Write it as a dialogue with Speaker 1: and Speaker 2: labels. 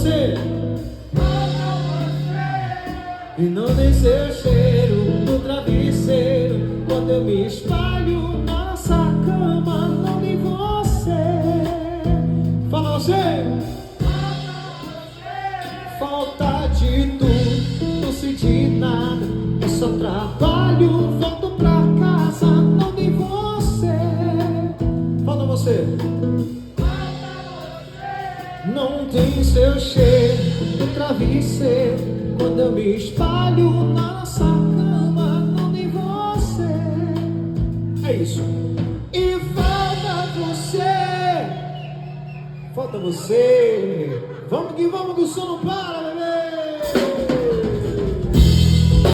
Speaker 1: você. E não tem seu cheiro no travesseiro. Quando eu me espalho na nossa cama, não tem você. Fala você. Falta de tudo, não senti nada. É só trabalho, volto pra casa, não tem você. Falta você. Não tem seu cheiro no travesseiro. Quando eu me espalho na nossa cama, não tem você. É isso. E falta você. Falta você. Vamos que o som não para,